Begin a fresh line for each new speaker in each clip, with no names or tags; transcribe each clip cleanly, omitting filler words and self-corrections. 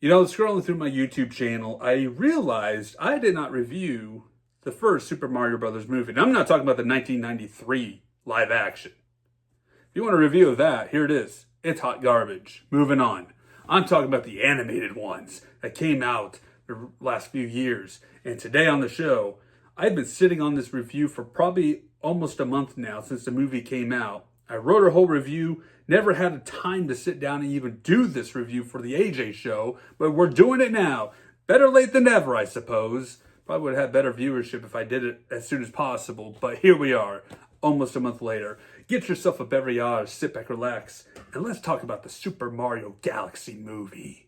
Scrolling through my YouTube channel, I realized I did not review the first Super Mario Brothers movie. And I'm not talking about the 1993 live action. If you want a review of that, here it is. It's hot garbage. Moving on. I'm talking about the animated ones that came out the last few years. And today on the show, I've been sitting on this review for probably almost a month now since the movie came out. I wrote a whole review, never had a time to sit down and even do this review for the AJ show, but we're doing it now. Better late than never, I suppose. Probably would have had better viewership if I did it as soon as possible, but here we are, almost a month later. Get yourself a beverage, sit back, relax, and let's talk about the Super Mario Galaxy movie.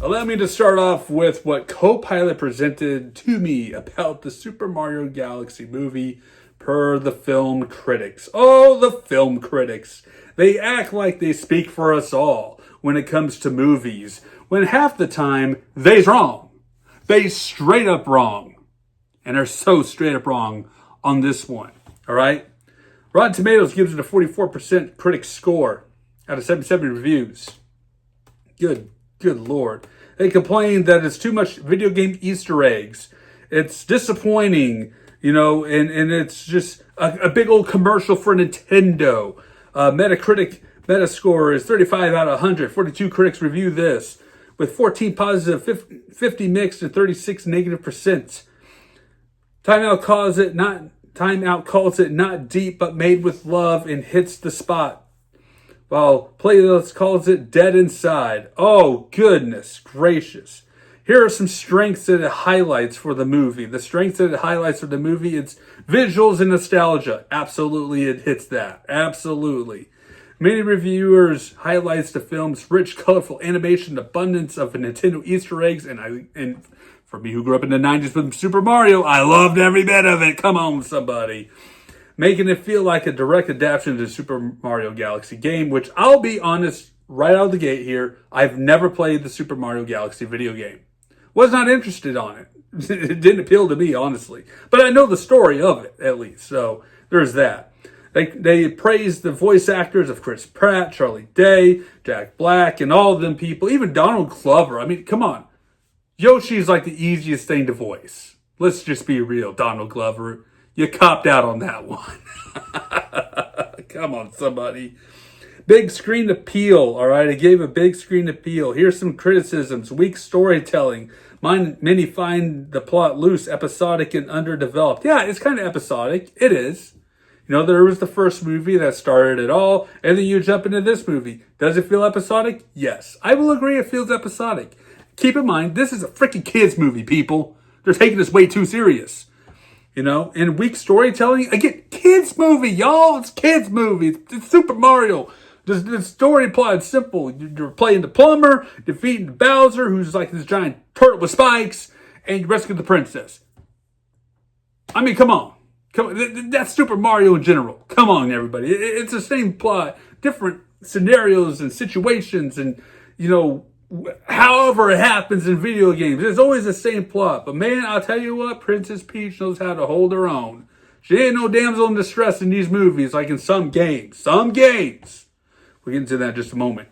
Allow me to start off with what Copilot presented to me about the Super Mario Galaxy movie per the film critics. Oh, the film critics. They act like they speak for us all when it comes to movies, when half the time they's wrong. They straight up wrong. And are so straight up wrong on this one. All right? Rotten Tomatoes gives it a 44% critic score out of 77 reviews. Good Lord. They complain that it's too much video game Easter eggs. It's disappointing, and it's just a big old commercial for Nintendo. Metacritic Metascore is 35 out of 100. 42 critics review this, with 14 positive, 50 mixed, and 36 negative percent. Time Out calls it not deep, but made with love and hits the spot. While Playlist calls it dead inside. Oh, goodness gracious. Here are some strengths that it highlights for the movie. The strengths that it highlights for the movie, it's visuals and nostalgia. Absolutely, it hits that. Absolutely. Many reviewers highlights the film's rich, colorful animation, abundance of Nintendo Easter eggs, and for me who grew up in the 90s with Super Mario, I loved every bit of it. Come on, somebody. Making it feel like a direct adaptation to the Super Mario Galaxy game, which I'll be honest right out of the gate here, I've never played the Super Mario Galaxy video game. Was not interested on it. It didn't appeal to me, honestly. But I know the story of it, at least. So there's that. They praised the voice actors of Chris Pratt, Charlie Day, Jack Black, and all of them people. Even Donald Glover. I mean, come on. Yoshi's like the easiest thing to voice. Let's just be real, Donald Glover. You copped out on that one. Come on, somebody. Big screen appeal, all right? I gave a big screen appeal. Here's some criticisms. Weak storytelling. Many find the plot loose, episodic, and underdeveloped. Yeah, it's kind of episodic. It is. There was the first movie that started it all, and then you jump into this movie. Does it feel episodic? Yes. I will agree it feels episodic. Keep in mind, this is a freaking kids movie, people. They're taking this way too serious. And weak storytelling. Again, kids movie, y'all. It's kids movie. It's Super Mario. The story plot is simple. You're playing the plumber, defeating Bowser, who's like this giant turtle with spikes, and you rescue the princess. I mean, come on. That's Super Mario in general. Come on, everybody. It's the same plot, different scenarios and situations, and however it happens in video games, it's always the same plot. But man, I'll tell you what, Princess Peach knows how to hold her own. She ain't no damsel in distress in these movies like in some games. Some games. We'll get into that in just a moment.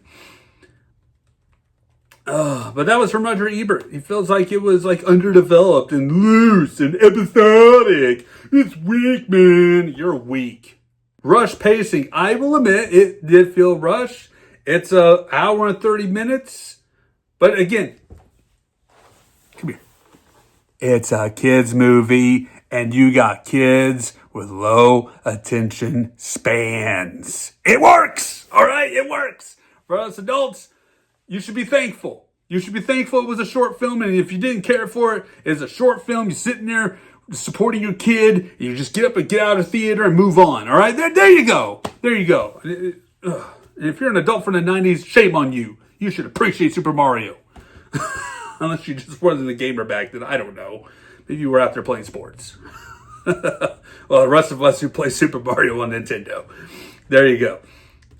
But that was from Roger Ebert. He feels like it was like underdeveloped and loose and episodic. It's weak, man. You're weak. Rush pacing. I will admit, it did feel rushed. It's an hour and 30 minutes. But again, come here. It's a kids movie, and you got kids with low attention spans. It works, all right? It works. For us adults, you should be thankful. You should be thankful it was a short film, and if you didn't care for it, it's a short film. You're sitting there supporting your kid. You just get up and get out of the theater and move on, all right? There you go. There you go. And if you're an adult from the 90s, shame on you. You should appreciate Super Mario. Unless you just wasn't a gamer back then. I don't know. Maybe you were out there playing sports. Well, the rest of us who play Super Mario on Nintendo. There you go.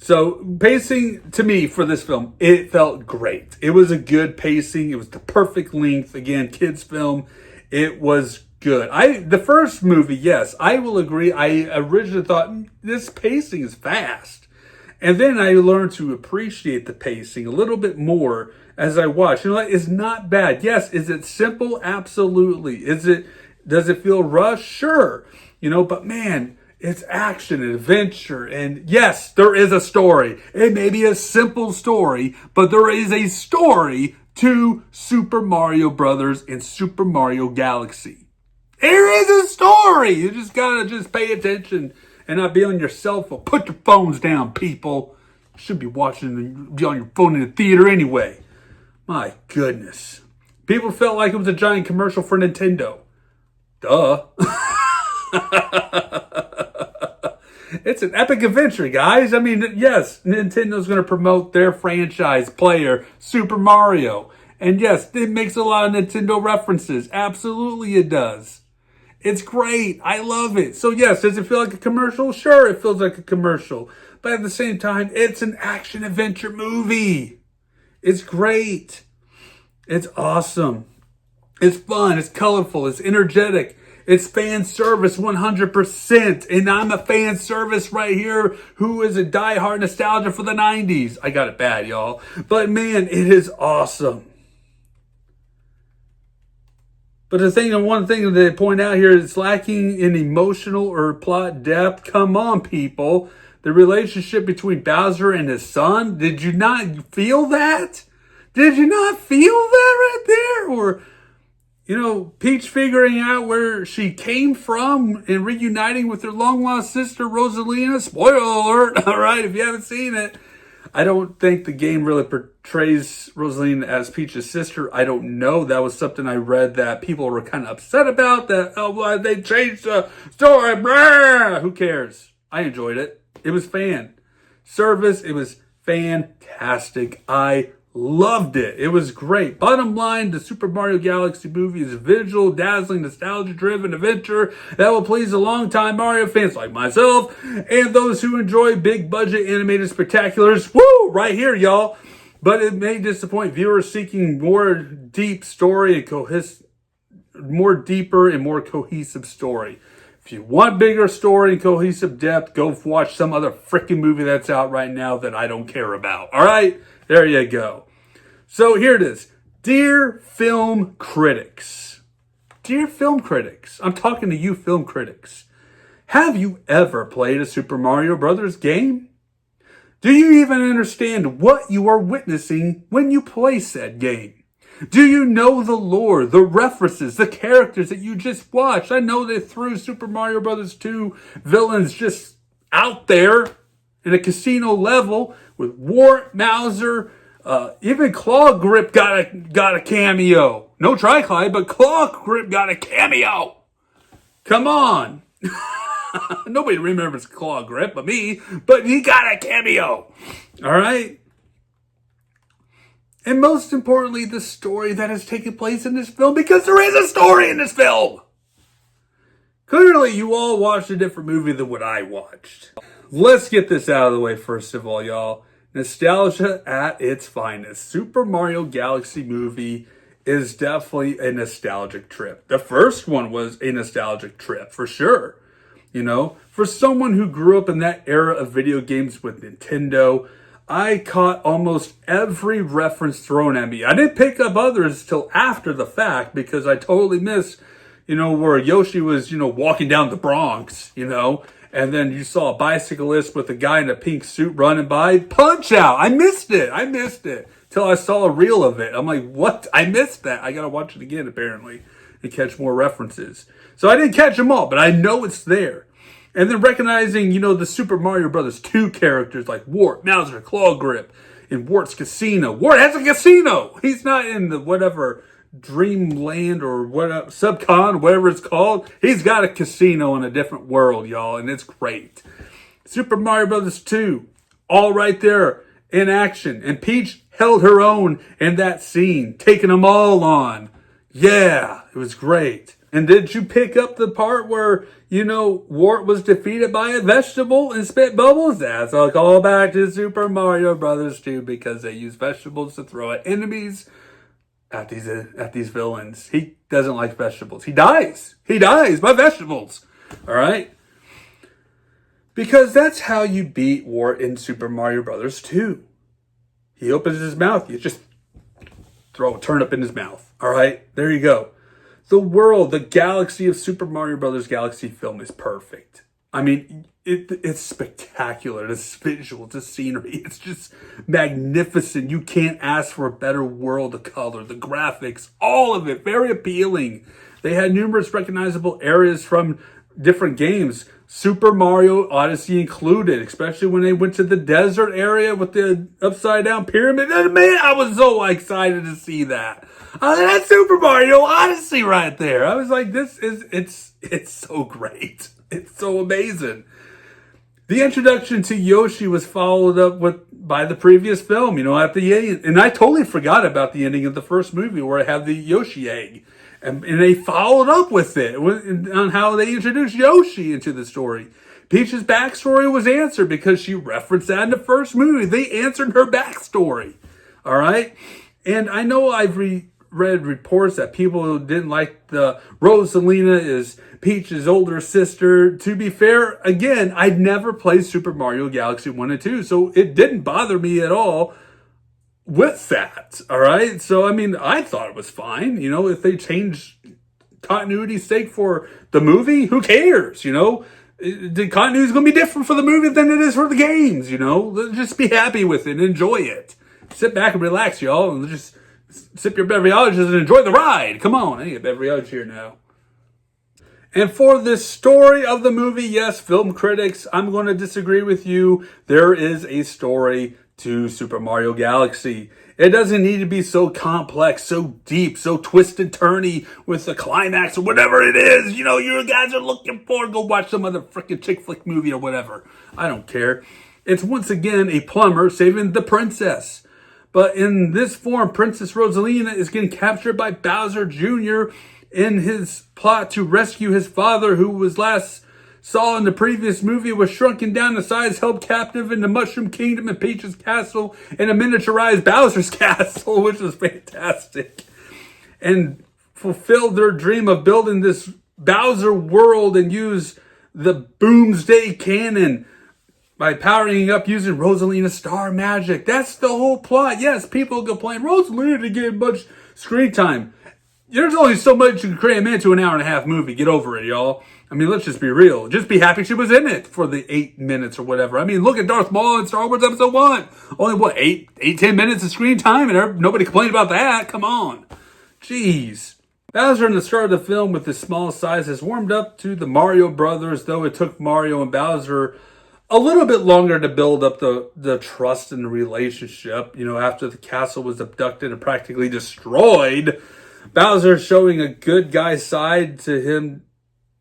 So pacing to me for this film, it felt great. It was a good pacing. It was the perfect length. Again, kids film. It was good. The first movie, yes, I will agree. I originally thought this pacing is fast. And then I learned to appreciate the pacing a little bit more as I watched. You know what? It's not bad. Yes, is it simple? Absolutely. Does it feel rushed? Sure. But man, it's action and adventure. And yes, there is a story. It may be a simple story, but there is a story to Super Mario Brothers and Super Mario Galaxy. There is a story. You just gotta pay attention and not be on your cell phone. Put your phones down, people. You should be be on your phone in the theater anyway. My goodness. People felt like it was a giant commercial for Nintendo. Duh. It's an epic adventure, guys. I mean, yes, Nintendo's going to promote their franchise player, Super Mario. And yes, it makes a lot of Nintendo references. Absolutely it does. It's great. I love it. So yes, does it feel like a commercial? Sure, it feels like a commercial. But at the same time, it's an action adventure movie. It's great. It's awesome. It's fun. It's colorful. It's energetic. It's fan service 100%. And I'm a fan service right here who is a diehard nostalgia for the 90s. I got it bad, y'all. But man, it is awesome. But one thing that they point out here is lacking in emotional or plot depth. Come on, people. The relationship between Bowser and his son. Did you not feel that? Did you not feel that right there? Or, Peach figuring out where she came from and reuniting with her long-lost sister, Rosalina. Spoiler alert, all right, if you haven't seen it. I don't think the game really portrays Rosalina as Peach's sister. I don't know. That was something I read that people were kind of upset about. They changed the story. Blah! Who cares? I enjoyed it. It was fan service. It was fantastic. I loved it. It was great. Bottom line, the Super Mario Galaxy movie is a visual, dazzling, nostalgia-driven adventure that will please the longtime Mario fans like myself and those who enjoy big-budget animated spectaculars. Woo! Right here, y'all. But it may disappoint viewers seeking more deep story and more deeper and more cohesive story. If you want bigger story and cohesive depth, go watch some other freaking movie that's out right now that I don't care about. All right? There you go. So here it is. Dear film critics. Dear film critics. I'm talking to you film critics. Have you ever played a Super Mario Brothers game? Do you even understand what you are witnessing when you play said game? Do you know the lore, the references, the characters that you just watched? I know they threw Super Mario Brothers 2 villains just out there in a casino level with Wart, Mauser, even Claw Grip got a cameo. No Tri-Clyde, but Claw Grip got a cameo. Come on. Nobody remembers Claw Grip but me, but he got a cameo. All right? And most importantly, the story that has taken place in this film, because there is a story in this film. Clearly, you all watched a different movie than what I watched. Let's get this out of the way first of all, y'all. Nostalgia at its finest. Super Mario Galaxy movie is definitely a nostalgic trip. The first one was a nostalgic trip, for sure. For someone who grew up in that era of video games with Nintendo, I caught almost every reference thrown at me. I didn't pick up others till after the fact because I totally missed, where Yoshi was, walking down the Bronx, and then you saw a bicyclist with a guy in a pink suit running by. Punch Out! I missed it till I saw a reel of it. I'm like, what? I missed that. I gotta watch it again, apparently, and catch more references. So I didn't catch them all, but I know it's there. And then recognizing, the Super Mario Brothers 2 characters like Wart, Mauser, Claw Grip, in Wart's casino. Wart has a casino! He's not in the whatever Dreamland or whatever, Subcon, whatever it's called. He's got a casino in a different world, y'all, and it's great. Super Mario Brothers 2, all right there in action. And Peach held her own in that scene, taking them all on. Yeah, it was great. And did you pick up the part where, Wart was defeated by a vegetable and spit bubbles? That's a callback to Super Mario Brothers 2 because they use vegetables to throw at enemies, at these villains. He doesn't like vegetables. He dies. He dies by vegetables. All right? Because that's how you beat Wart in Super Mario Brothers 2. He opens his mouth. You just throw a turnip in his mouth. All right? There you go. The world, the galaxy of Super Mario Brothers Galaxy film is perfect. I mean, it's spectacular. It's visual, it's scenery. It's just magnificent. You can't ask for a better world of color. The graphics, all of it, very appealing. They had numerous recognizable areas from different games, Super Mario Odyssey included, especially when they went to the desert area with the upside down pyramid. And man, I was so excited to see that. That's Super Mario Odyssey right there. I was like, it's so great. It's so amazing. The introduction to Yoshi was followed up by the previous film, at the end. And I totally forgot about the ending of the first movie where I have the Yoshi egg. And they followed up with it on how they introduced Yoshi into the story. Peach's backstory was answered because she referenced that in the first movie. They answered her backstory. All right? And I know I've read reports that people didn't like the Rosalina is Peach's older sister. To be fair, again, I'd never played Super Mario Galaxy 1 and 2, so it didn't bother me at all with that, all right? So, I mean, I thought it was fine. If they change continuity's sake for the movie, who cares, The continuity's going to be different for the movie than it is for the games, Just be happy with it and enjoy it. Sit back and relax, y'all, and just sip your beverages and enjoy the ride. Come on, I need a beverage here now. And for this story of the movie, yes, film critics, I'm going to disagree with you. There is a story to Super Mario Galaxy. It doesn't need to be so complex, so deep, so twist-and-turny with the climax or whatever it is, you guys are looking for. Go watch some other freaking chick flick movie or whatever. I don't care. It's once again a plumber saving the princess. But in this form, Princess Rosalina is getting captured by Bowser Jr. in his plot to rescue his father, who was last saw in the previous movie was shrunken down to size, held captive in the Mushroom Kingdom and Peach's castle in a miniaturized Bowser's castle, which was fantastic. And fulfilled their dream of building this Bowser world and use the Boomsday Cannon by powering up using Rosalina's star magic. That's the whole plot. Yes, people complain, Rosalina didn't get much screen time. There's only so much you can cram into an hour-and-a-half movie. Get over it, y'all. I mean, let's just be real. Just be happy she was in it for the 8 minutes or whatever. I mean, look at Darth Maul in Star Wars Episode 1. Only, 10 minutes of screen time, and nobody complained about that. Come on. Jeez. Bowser in the start of the film with his small size has warmed up to the Mario Brothers, though it took Mario and Bowser a little bit longer to build up the trust in the relationship. After the castle was abducted and practically destroyed, Bowser, showing a good guy side to him,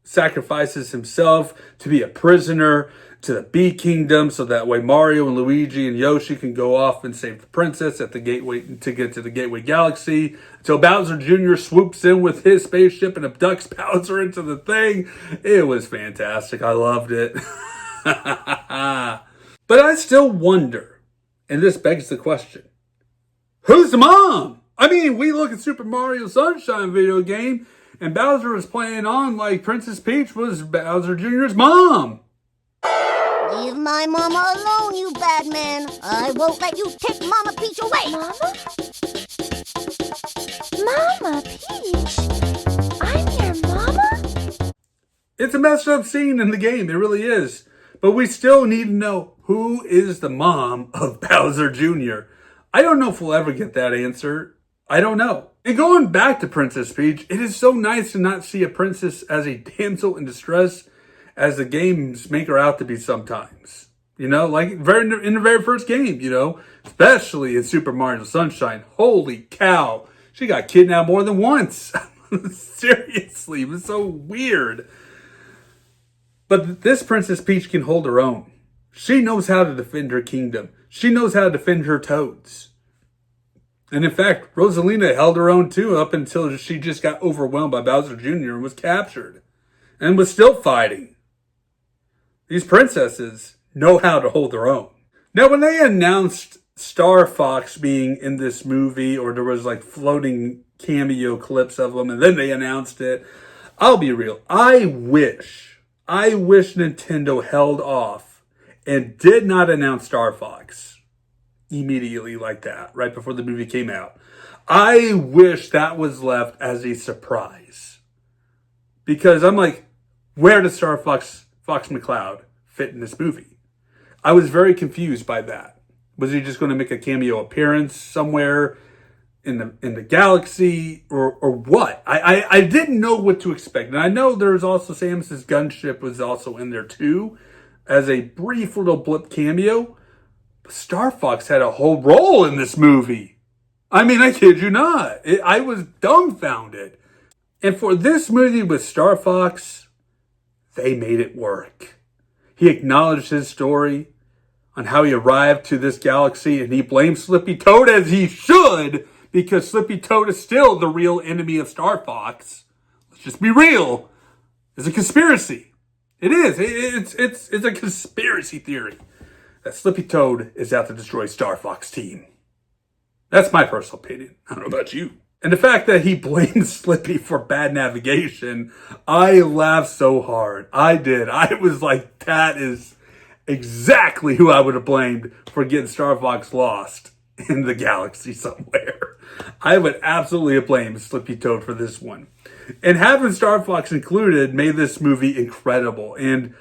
sacrifices himself to be a prisoner to the Bee Kingdom, so that way Mario and Luigi and Yoshi can go off and save the princess at the gateway to get to the Gateway Galaxy. Until Bowser Jr. swoops in with his spaceship and abducts Bowser into the thing. It was fantastic. I loved it. But I still wonder, and this begs the question, who's the mom? I mean, we look at Super Mario Sunshine video game, and Bowser was playing on like Princess Peach was Bowser Jr.'s mom.
Leave my mama alone, you bad man. I won't let you take Mama Peach away.
Mama Peach? I'm your mama?
It's a messed up scene in the game. It really is. But we still need to know who is the mom of Bowser Jr. I don't know if we'll ever get that answer. I don't know. And going back to Princess Peach, it is so nice to not see a princess as a damsel in distress as the games make her out to be sometimes. Like in the very first game, especially in Super Mario Sunshine. Holy cow. She got kidnapped more than once. Seriously, it was so weird. But this Princess Peach can hold her own. She knows how to defend her kingdom. She knows how to defend her toads. And in fact, Rosalina held her own too up until she just got overwhelmed by Bowser Jr. and was captured. And was still fighting. These princesses know how to hold their own. Now, when they announced Star Fox being in this movie, or there was like floating cameo clips of them, and then they announced it, I'll be real. I wish Nintendo held off and did not announce Star Fox immediately like that, right before the movie came out. I wish that was left as a surprise. Because I'm like, where does Fox McCloud fit in this movie? I was very confused by that. Was he just going to make a cameo appearance somewhere in the galaxy, or what? I didn't know what to expect. And I know there's also Samus's gunship was also in there too, as a brief little blip cameo. But Star Fox had a whole role in this movie. I mean, I kid you not. I was dumbfounded. And for this movie with Star Fox, they made it work. He acknowledged his story on how he arrived to this galaxy, and he blamed Slippy Toad, as he should, because Slippy Toad is still the real enemy of Star Fox. Let's just be real. It's a conspiracy. It is. It's a conspiracy theory that Slippy Toad is out to destroy Star Fox team. That's my personal opinion. I don't know about you. And the fact that he blamed Slippy for bad navigation, I laughed so hard. I did. I was like, that is exactly who I would have blamed for getting Star Fox lost in the galaxy somewhere. I would absolutely have blamed Slippy Toad for this one. And having Star Fox included made this movie incredible. And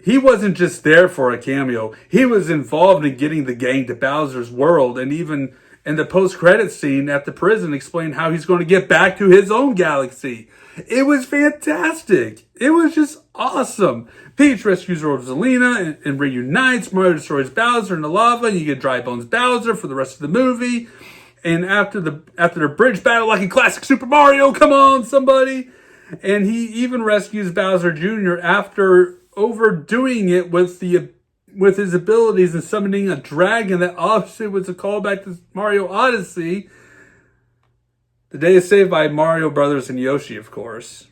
he wasn't just there for a cameo. He was involved in getting the gang to Bowser's world, and even in the post-credit scene at the prison explained how he's going to get back to his own galaxy. It was fantastic. It was just awesome. Peach rescues Rosalina and reunites. Mario destroys Bowser in the lava. You get Dry Bones Bowser for the rest of the movie. And after their bridge battle, like in classic Super Mario, come on, somebody. And he even rescues Bowser Jr. after overdoing it with his abilities and summoning a dragon that obviously was a callback to Mario Odyssey. The day is saved by Mario Brothers and Yoshi, of course.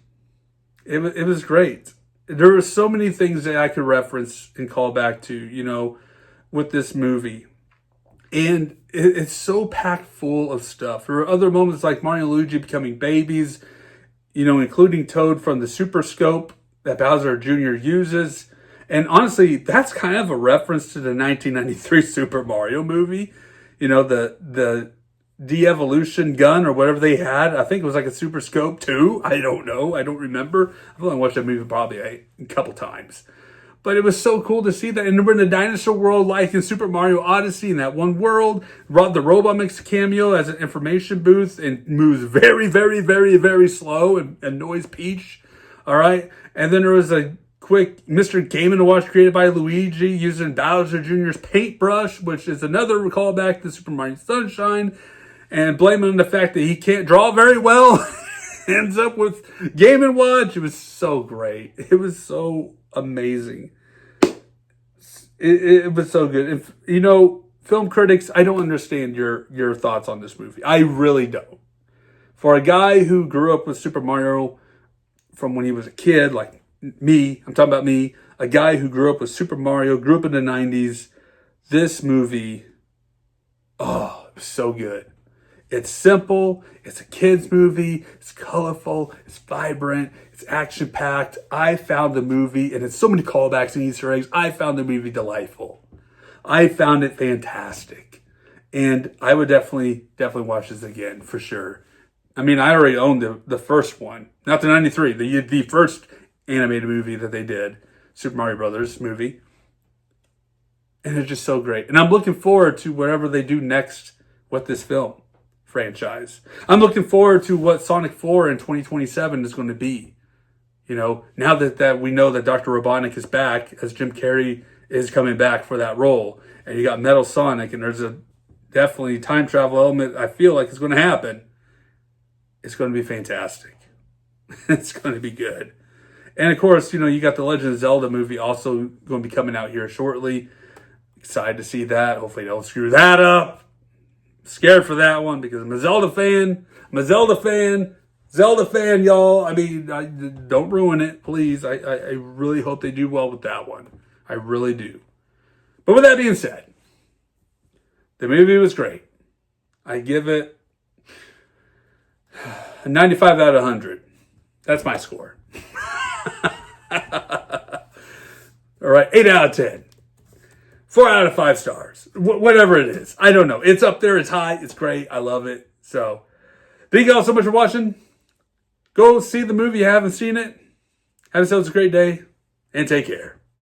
It was great. There were so many things that I could reference and call back to, with this movie. And it's so packed full of stuff. There were other moments like Mario and Luigi becoming babies, including Toad from the Super Scope that Bowser Jr. uses. And honestly, that's kind of a reference to the 1993 Super Mario movie. The de-evolution gun or whatever they had. I think it was like a Super Scope 2. I don't know. I don't remember. I've only watched that movie probably a couple times. But it was so cool to see that. And we're in the dinosaur world like in Super Mario Odyssey in that one world. The robot makes a cameo as an information booth and moves very, very, very, very slow and annoys Peach. All right. And then there was a quick Mr. Game & Watch created by Luigi using Bowser Jr.'s paintbrush, which is another callback to Super Mario Sunshine, and blaming the fact that he can't draw very well. Ends up with Game & Watch. It was so great. It was so amazing. It was so good. Film critics, I don't understand your thoughts on this movie. I really don't. For a guy who grew up with Super Mario from when he was a kid, like me, I'm talking about me, a guy who grew up with Super Mario, grew up in the 90s, this movie, it was so good. It's simple, it's a kid's movie, it's colorful, it's vibrant, it's action-packed. I found the movie, and it's so many callbacks and Easter eggs, I found the movie delightful. I found it fantastic. And I would definitely watch this again, for sure. I mean, I already owned the first one, not the 93, the first animated movie that they did, Super Mario Brothers movie. And it's just so great. And I'm looking forward to whatever they do next with this film franchise. I'm looking forward to what Sonic 4 in 2027 is going to be. Now that we know that Dr. Robotnik is back, as Jim Carrey is coming back for that role, and you got Metal Sonic, and there's a definitely time travel element I feel like is going to happen. It's going to be fantastic. It's going to be good. And of course, you got the Legend of Zelda movie also going to be coming out here shortly. Excited to see that. Hopefully they don't screw that up. Scared for that one because I'm a Zelda fan. Zelda fan, y'all. I mean, don't ruin it, please. I really hope they do well with that one. I really do. But with that being said, the movie was great. I give it a 95 out of 100. That's my score. All right, 8 out of 10. 4 out of 5 stars. Whatever it is. I don't know. It's up there. It's high. It's great. I love it. So, thank you all so much for watching. Go see the movie if you haven't seen it. Have yourselves a great day. And take care.